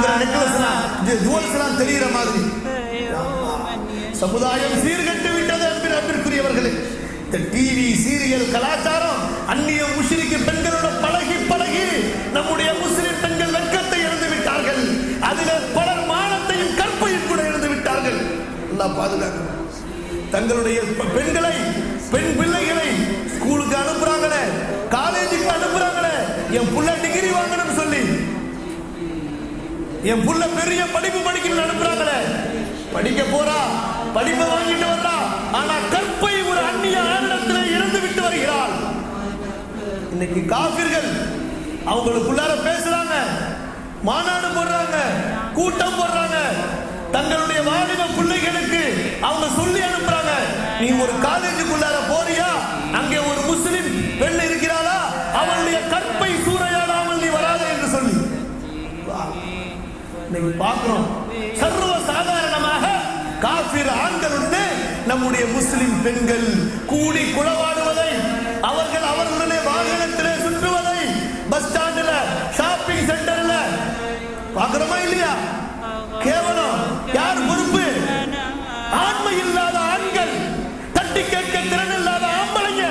கொடுக்கிற நெக்லஸ்லாம் ஜுவல்ஸ்லாம் தெரிகிற மாதிரி சமுதாயம் சீர்கட்டு விட்டது. அன்பிற்குரியவர்களே, இந்த டிவி சீரியல் கலாச்சாரம் அந்நிய முஸ்லிம் பெண்களோட பழகி பழகி நம்முடைய முஸ்லிம் பெண்கள் வெட்கத்தை இழந்து விட்டார்கள். அதில் பலர் மானத்தையும் கற்பையும் கூட இழந்து விட்டார்கள். அல்லாஹ் பாதுகாக்கணும். தங்களுடைய பெண்களை, பெண் பிள்ளைகளை ஸ்கூலுக்கு அனுப்புறாங்களே, காலேஜுக்கு அனுப்புறாங்களே, என் புள்ள டிகிரி வாங்கணும்னு சொல்லி, என் புள்ள பெரிய படிப்பு படிக்கணும்னு அனுப்புறாங்களே. படிக்க போறா, படிப்பை வாங்கிட்டு வர்றா, ஆனா கற்பை ஒரு அந்நிய ஆணிடத்தில் இழந்து விட்டு வருகிறாள். இன்னைக்கு காபிர்கள் அவங்களுக்குள்ளார பேசுறாங்க, மாநாடு போடுறாங்க, கூட்டம் போடுறாங்க. தங்களுடைய வாலிப பிள்ளைகளுக்கு அவங்க சொல்லி அனுப்புறாங்க, நீ ஒரு காலேஜுக்குள்ளார போறியா, அங்கே ஒரு முஸ்லிம் பெண் இருக்கிறாளா, அவளுடைய கற்பை சூறையாடாமல் நீ வராத என்று சொல்லி பார்க்கிறோம். சர்வ சாதாரணமாக காபிர் ஆண்களுடன் நம்முடைய முஸ்லிம் பெண்கள் கூடி குளவாடுவதை, அவர்கள் அவர்களுடைய வாகனத்திலே சுற்றுவதை, பஸ் ஸ்டாண்டில், ஷாப்பிங் சென்டர்ல பார்க்கிறோமா இல்லையா? கேவலம். யார் பொறுப்பு? ஆண்மை இல்லாத ஆண்கள், தட்டி கேட்க திறன் இல்லாத ஆம்பளைங்க.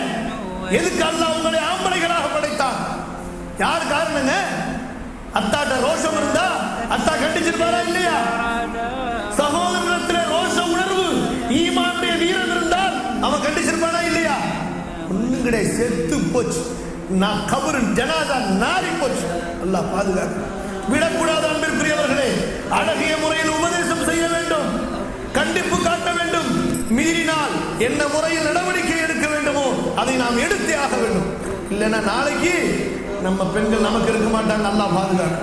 எதுக்கு அல்லாஹ் உங்களை ஆம்பளைகளாக படைத்தான்? யார் காரணங்க? அத்தாட்ட ரோஷம் இருந்தா அத்தா கண்டிச்சிருப்பாரா இல்லையா? சகோதரத்திலே ரோஷ உணர்வு, ஈமானுடைய வீரம் இருந்தால் அவன் கண்டிச்சிருப்பானா இல்லையா? ஒண்ணும் கிடையாது, செத்து போச்சு. நான் கபரு ஜனாதா நாரி போச்சு. அல்லாஹ் பாதுகாக்க விடக்கூடாது. அன்பிற்குரியவர்களே, அழகிய முறையில் உபதேசம் செய்ய வேண்டும், கண்டிப்பு காட்ட வேண்டும். மீறினால் என்ன முறையில் நடவடிக்கை எடுக்க வேண்டுமோ அதை நாம் எடுத்தே ஆக வேண்டும். இல்லைன்னா நாளைக்கு நம்ம பெண்கள் நமக்கு இருக்க மாட்டாங்க. அல்லாஹ் பாதுகாக்க.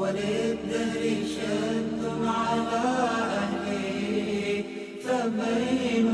وللدهر شد على أهله فبين